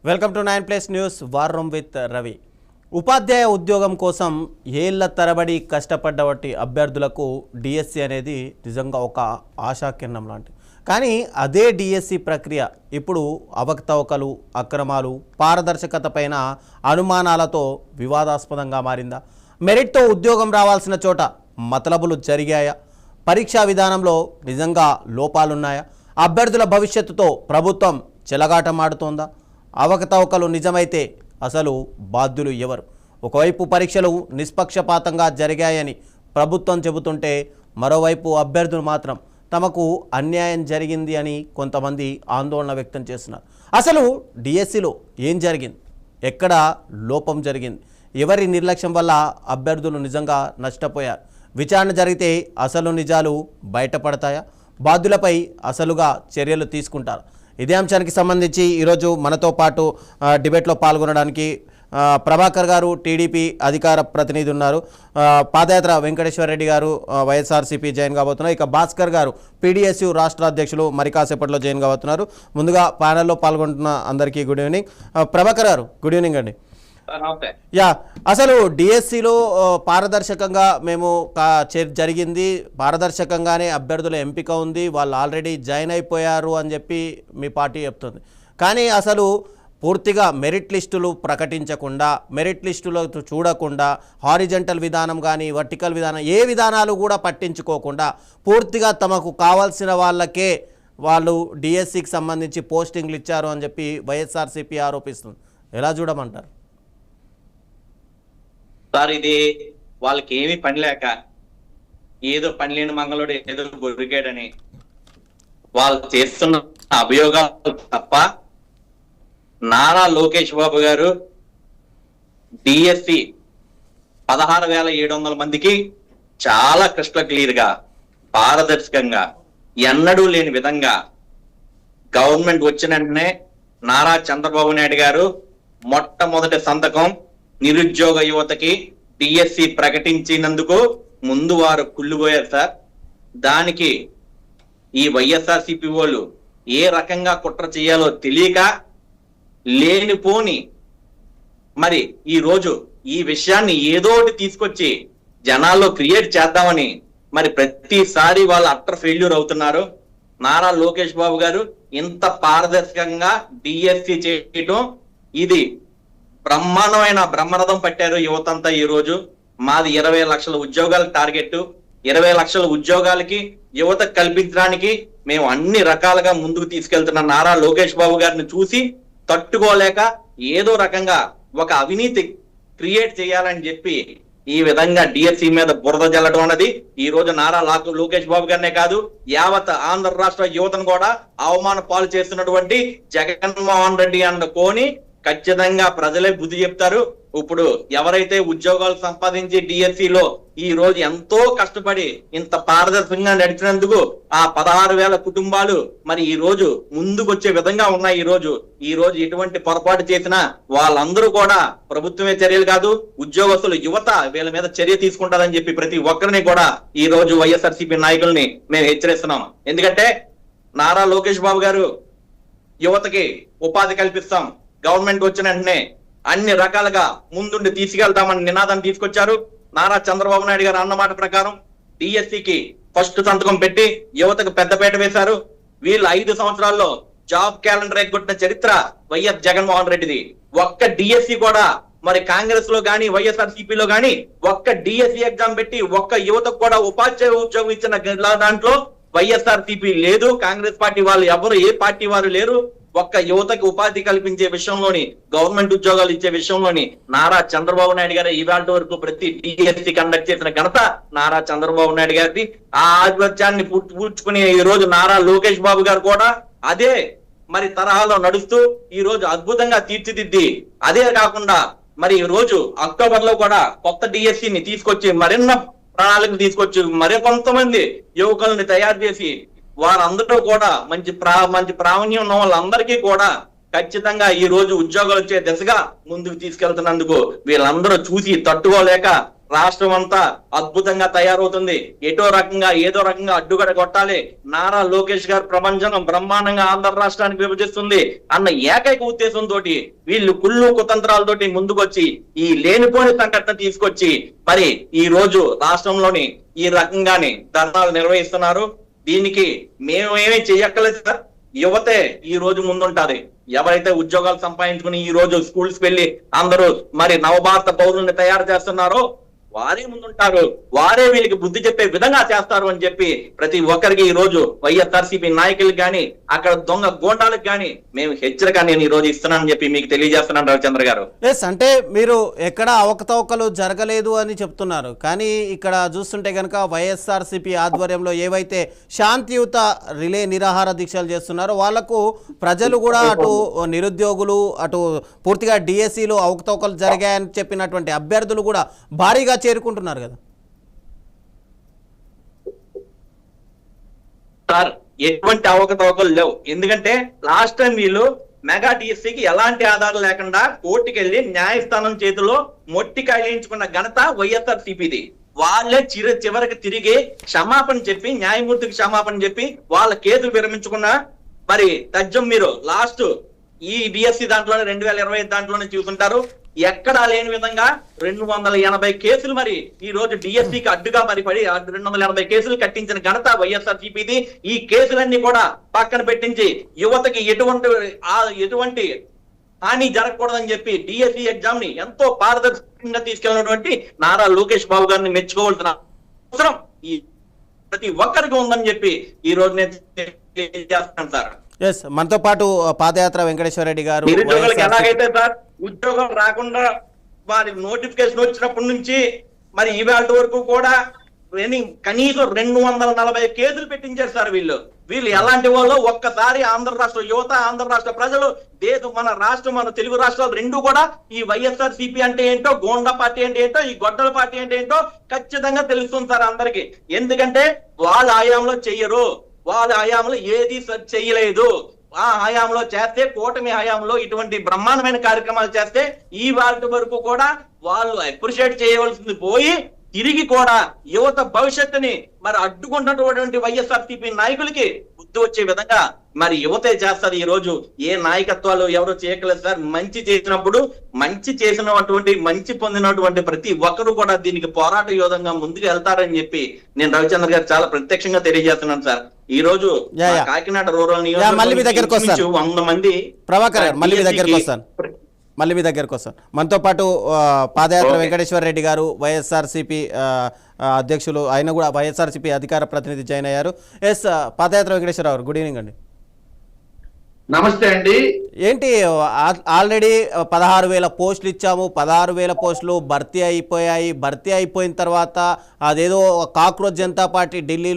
Welcome to 9+ news war room with Ravi. ఉపాధ్యాయ ఉద్యోగం కోసం ఏళ్ల తరబడి కష్టపడ్డబట్టి అభ్యర్థులకు డిఎస్సి అనేది నిజంగా ఒక ఆశాకిరణం లాంటిది. కానీ అదే డిఎస్సి ప్రక్రియ ఇప్పుడు అవకతవకలు, అక్రమాలు, పారదర్శకత పైన అనుమానాలతో వివాదాస్పదంగా మారిందా? మెరిట్తో ఉద్యోగం రావాల్సిన చోట మతలబులు జరిగాయా? పరీక్షా విధానంలో నిజంగా లోపాలున్నాయా? అభ్యర్థుల భవిష్యత్తుతో ప్రభుత్వం చెలగాటమాడుతోందా? అవకతవకలు నిజమైతే అసలు బాధ్యులు ఎవరు? ఒకవైపు పరీక్షలు నిష్పక్షపాతంగా జరిగాయని ప్రభుత్వం చెబుతుంటే మరోవైపు అభ్యర్థులు మాత్రం తమకు అన్యాయం జరిగింది అని కొంతమంది ఆందోళన వ్యక్తం చేస్తున్నారు. అసలు డిఎస్సిలో ఏం జరిగింది? ఎక్కడ లోపం జరిగింది? ఎవరి నిర్లక్ష్యం వల్ల అభ్యర్థులు నిజంగా నష్టపోయారు? విచారణ జరిగితే అసలు నిజాలు బయటపడతాయా? బాధ్యులపై అసలుగా చర్యలు తీసుకుంటారు? ఇదే అంశానికి సంబంధించి ఈరోజు మనతో పాటు డిబేట్లో పాల్గొనడానికి ప్రభాకర్ గారు టీడీపీ అధికార ప్రతినిధి ఉన్నారు. పాదయాత్ర వెంకటేశ్వర రెడ్డి గారు వైఎస్ఆర్సీపీ జాయిన్ కాబోతున్నారు. ఇక భాస్కర్ గారు పీడీఎస్యూ రాష్ట్ర అధ్యక్షులు మరి కాసేపట్లో జాయిన్ కాబోతున్నారు. ముందుగా ప్యానెల్లో పాల్గొంటున్న అందరికీ గుడ్ ఈవినింగ్. ప్రభాకర్ గారు గుడ్ ఈవినింగ్ అండి. అసలు డిఎస్సిలో పారదర్శకంగా మేము జరిగింది, పారదర్శకంగానే అభ్యర్థుల ఎంపిక ఉంది, వాళ్ళు ఆల్రెడీ జాయిన్ అయిపోయారు అని చెప్పి మీ పార్టీ చెప్తుంది. కానీ అసలు పూర్తిగా మెరిట్ లిస్టులు ప్రకటించకుండా, మెరిట్ లిస్టులో చూడకుండా, హారిజంటల్ విధానం కానీ వర్టికల్ విధానం ఏ విధానాలు కూడా పట్టించుకోకుండా పూర్తిగా తమకు కావాల్సిన వాళ్ళకే వాళ్ళు డిఎస్సికి సంబంధించి పోస్టింగ్లు ఇచ్చారు అని చెప్పి వైఎస్ఆర్సీపీ ఆరోపిస్తుంది. ఎలా చూడమంటారు సార్? ఇది వాళ్ళకి ఏమి పని లేక ఏదో పని లేని మంగళుడు ఏదో గొరికాడని వాళ్ళు చేస్తున్న అభియోగాలు తప్ప నారా లోకేష్ బాబు గారు డిఎస్సి 16,700 మందికి చాలా క్రిస్టల్ క్లియర్ గా, పారదర్శకంగా, ఎన్నడూ లేని విధంగా గవర్నమెంట్ వచ్చిన వెంటనే నారా చంద్రబాబు నాయుడు గారు మొట్టమొదటి సంతకం నిరుద్యోగ యువతకి డిఎస్సి ప్రకటించినందుకు ముందు వారు కుళ్ళిపోయారు సార్. దానికి ఈ వైఎస్ఆర్సీపీ వాళ్ళు ఏ రకంగా కుట్ర చేయాలో తెలియక లేనిపోని మరి ఈ రోజు ఈ విషయాన్ని ఏదోటి తీసుకొచ్చి జనాల్లో క్రియేట్ చేద్దామని మరి ప్రతిసారి వాళ్ళు అట్టర్ ఫెయిల్యూర్ అవుతున్నారు. నారా లోకేష్ బాబు గారు ఇంత పారదర్శకంగా డిఎస్సి చేయటం ఇది బ్రహ్మాండమైన బ్రహ్మరథం పట్టారు యువతంతా. ఈ రోజు మాది 20 లక్షల ఉద్యోగాల టార్గెట్, 20 లక్షల ఉద్యోగాలకి యువత కల్పించడానికి మేము అన్ని రకాలుగా ముందుకు తీసుకెళ్తున్న నారా లోకేష్ బాబు గారిని చూసి తట్టుకోలేక ఏదో రకంగా ఒక అవినీతి క్రియేట్ చేయాలని చెప్పి ఈ విధంగా డిఎస్సి మీద బురద జల్లడం అన్నది ఈ రోజు నారా లోకేష్ బాబు గారినే కాదు, యావత్ ఆంధ్ర రాష్ట్ర యువతను కూడా అవమాన పాలు చేస్తున్నటువంటి జగన్మోహన్ రెడ్డి అనుకోని ఖచ్చితంగా ప్రజలే బుద్ధి చెప్తారు. ఇప్పుడు ఎవరైతే ఉద్యోగాలు సంపాదించి డిఎస్సిలో ఈ రోజు ఎంతో కష్టపడి ఇంత పారదర్శకంగా నడిచినందుకు ఆ 16,000 కుటుంబాలు మరి ఈ రోజు ముందుకు వచ్చే విధంగా ఉన్నాయి. ఈ రోజు ఎటువంటి పొరపాటు చేసినా వాళ్ళందరూ కూడా ప్రభుత్వమే చర్యలు కాదు, ఉద్యోగస్తులు యువత వీళ్ళ మీద చర్య తీసుకుంటారని చెప్పి ప్రతి ఒక్కరిని కూడా ఈ రోజు వైఎస్ఆర్సీపీ నాయకుల్ని మేము హెచ్చరిస్తున్నాం. ఎందుకంటే నారా లోకేష్ బాబు గారు యువతకి ఉపాధి కల్పిస్తాం, గవర్నమెంట్ వచ్చిన వెంటనే అన్ని రకాలుగా ముందుండి తీసుకెళ్తామని నినాదం తీసుకొచ్చారు. నారా చంద్రబాబు నాయుడు గారు అన్నమాట ప్రకారం డిఎస్సికి ఫస్ట్ సంతకం పెట్టి యువతకు పెద్దపేట వేశారు. వీళ్ళు 5 సంవత్సరాల్లో జాబ్ క్యాలెండర్ ఎగ్గొట్టిన చరిత్ర వైఎస్ జగన్మోహన్ రెడ్డిది. ఒక్క డిఎస్సి కూడా మరి కాంగ్రెస్ లో గాని వైఎస్ఆర్సీపీలో గాని ఒక్క డిఎస్సి ఎగ్జామ్ పెట్టి ఒక్క యువతకు కూడా ఉపాధ్యాయ ఉద్యోగం ఇచ్చిన దాంట్లో వైఎస్ఆర్సీపీ లేదు. కాంగ్రెస్ పార్టీ వాళ్ళు ఎవరు ఏ పార్టీ వారు లేరు. ఒక్క యువతకి ఉపాధి కల్పించే విషయంలోని, గవర్నమెంట్ ఉద్యోగాలు ఇచ్చే విషయంలోని నారా చంద్రబాబు నాయుడు గారు ఇవాళ వరకు ప్రతి డిఎస్సి కండక్ట్ చేసిన ఘనత నారా చంద్రబాబు నాయుడు గారిది. ఆ ఆధిపత్యాన్ని పూడ్చుకుని ఈ రోజు నారా లోకేష్ బాబు గారు కూడా అదే మరి తరహాలో నడుస్తూ ఈ రోజు అద్భుతంగా తీర్చిదిద్ది, అదే కాకుండా మరి ఈ రోజు అక్టోబర్ లో కూడా కొత్త డిఎస్సిని తీసుకొచ్చి మరిన్న ప్రణాళికలు తీసుకొచ్చి మరికొంతమంది యువకుల్ని తయారు చేసి వారందరూ కూడా మంచి ప్రావీణ్యం ఉన్న వాళ్ళందరికీ కూడా ఖచ్చితంగా ఈ రోజు ఉద్యోగాలు వచ్చే దిశగా ముందుకు తీసుకెళ్తున్నందుకు వీళ్ళందరూ చూసి తట్టుకోలేక రాష్ట్రం అంతా అద్భుతంగా తయారవుతుంది. ఏదో రకంగా అడ్డుగడ కొట్టాలి, నారా లోకేష్ గారు ప్రపంచం బ్రహ్మాండంగా ఆంధ్ర రాష్ట్రానికి విభజిస్తుంది అన్న ఏకైక ఉద్దేశంతో వీళ్ళు కుళ్ళు కుతంత్రాలతోటి ముందుకొచ్చి ఈ లేనిపోని సంఘటన తీసుకొచ్చి మరి ఈ రోజు రాష్ట్రంలోని ఈ రకంగానే ధర్నాలు నిర్వహిస్తున్నారు. దీనికి మేమేమీ చెయ్యక్కలేదు సార్. యువతే ఈ రోజు ముందుంటాది. ఎవరైతే ఉద్యోగాలు సంపాదించుకుని ఈ రోజు స్కూల్స్ వెళ్ళి అందరూ మరి నవభారత పౌరుల్ని తయారు చేస్తున్నారో వారే ముందుంటారు, వారే వీళ్ళకి బుద్ధి చెప్పే విధంగా చేస్తారు అని చెప్పి ప్రతి ఒక్కరికి ఈ రోజు వైఎస్ఆర్సీపీ నాయకులకు గాని అక్కడ దొంగ గోండాలకు గాని మేము హెచ్చరిక నేను ఈ రోజు ఇస్తున్నానని చెప్పి మీకు తెలియజేస్తున్నాను రవిచంద్ర గారు. ఎస్, అంటే మీరు ఎక్కడ అవకతవకలు జరగలేదు అని చెప్తున్నారు, కానీ ఇక్కడ చూస్తుంటే కనుక వైఎస్ఆర్సీపీ ఆధ్వర్యంలో ఏవైతే శాంతియుత రిలే నిరాహార దీక్షలు చేస్తున్నారో వాళ్లకు ప్రజలు కూడా అటు నిరుద్యోగులు అటు పూర్తిగా డిఎస్సీలో అవకతవకలు జరిగాయని చెప్పినటువంటి అభ్యర్థులు కూడా భారీగా చేరుకుంటున్నారు కదా సార్. ఎటువంటి అవకతవకలు లేవు. ఎందుకంటే లాస్ట్ టైం వీళ్ళు మెగా డిఎస్సీకి ఎలాంటి ఆధారం లేకుండా కోర్టుకెళ్లి న్యాయస్థానం చేతిలో మొట్టికాయించుకున్న ఘనత వైఎస్ఆర్ సిపిది. వాళ్ళే చివరికి తిరిగి క్షమాపణ చెప్పి న్యాయమూర్తికి క్షమాపణ చెప్పి వాళ్ళ కేసులు విరమించుకున్న మరి తజ్జం మీరు లాస్ట్ ఈ డిఎస్సి దాంట్లోనే 2025 దాంట్లోనే చూసుంటారు. ఎక్కడా లేని విధంగా 280 కేసులు మరి ఈ రోజు డిఎస్సికి అడ్డుగా మరి పడి 280 కేసులు కట్టించిన ఘనత వైఎస్ఆర్ సిపిది. ఈ కేసులన్నీ కూడా పక్కన పెట్టించి యువతకి ఎటువంటి హాని జరగకూడదని చెప్పి డిఎస్సి ఎగ్జామ్ ని ఎంతో పారదర్శకంగా తీసుకెళ్ళినటువంటి నారా లోకేష్ బాబు గారిని మెచ్చుకోవాల్సిన అవసరం ఈ ప్రతి ఒక్కరికి ఉందని చెప్పి ఈ రోజు నేను చేస్తాను సార్. ఎస్, మనతో పాటు పాదయాత్ర వెంకటేశ్వర రెడ్డి గారు. నిరుద్యోగులకు ఎలాగైతే సార్ ఉద్యోగం రాకుండా వారి నోటిఫికేషన్ వచ్చినప్పటి నుంచి మరి ఇవాళ వరకు కూడా కనీసం 240 కేసులు పెట్టించారు సార్. వీళ్ళు ఎలాంటి వాళ్ళు ఒక్కసారి ఆంధ్ర రాష్ట్ర యువత, ఆంధ్ర రాష్ట్ర ప్రజలు, మన రాష్ట్రం, మన తెలుగు రాష్ట్రాలు రెండు కూడా ఈ వైఎస్ఆర్ సిపి అంటే ఏంటో, గోండా పార్టీ అంటే ఏంటో, ఈ గొడ్డల పార్టీ అంటే ఏంటో ఖచ్చితంగా తెలుస్తుంది సార్ అందరికి. ఎందుకంటే వాళ్ళ హయాంలో చెయ్యరు, వాళ్ళ హయాంలో ఏది చెయ్యలేదు. ఆ హయాంలో చేస్తే, కూటమి హయాంలో ఇటువంటి బ్రహ్మాండమైన కార్యక్రమాలు చేస్తే ఈ వాటి వరకు కూడా వాళ్ళు అప్రిషియేట్ చేయవలసింది పోయి తిరిగి కూడా యువత భవిష్యత్తుని మరి అడ్డుకుంటున్నటువంటి వైఎస్ఆర్సీపీ నాయకులకి బుద్ధి వచ్చే విధంగా మరి యువతే చేస్తారు. ఈ రోజు ఏ నాయకత్వాలు ఎవరు చేయగలరు సార్. మంచి చేసినప్పుడు మంచి పొందినటువంటి ప్రతి ఒక్కరు కూడా దీనికి పోరాట యోధంగా ముందుకు వెళ్తారని చెప్పి నేను రవిచంద్ర గారు చాలా ప్రత్యక్షంగా తెలియజేస్తున్నాను సార్. ఈ రోజు కాకినాడ రూరల్ నియోజకవర్గం 100 మంది ప్రభాకర్ మళ్ళీ మీ దగ్గరకు వస్తాను. మనతో పాటు పాదయాత్ర వెంకటేశ్వర రెడ్డి గారు, వైఎస్ఆర్సీపీ అధ్యక్షులు, ఆయన కూడా వైఎస్ఆర్సీపీ అధికార ప్రతినిధి జాయిన్ అయ్యారు. ఎస్, పాదయాత్ర వెంకటేశ్వర గారు, గుడ్ ఈవినింగ్ అండి. నమస్తే అండి. ఏంటి, ఆల్రెడీ 16,000 పోస్టులు ఇచ్చాము, 16,000 పోస్టులు భర్తీ అయిపోయాయి. భర్తీ అయిపోయిన తర్వాత అదేదో కాక్రోచ్ జనతా పార్టీ ఢిల్లీలో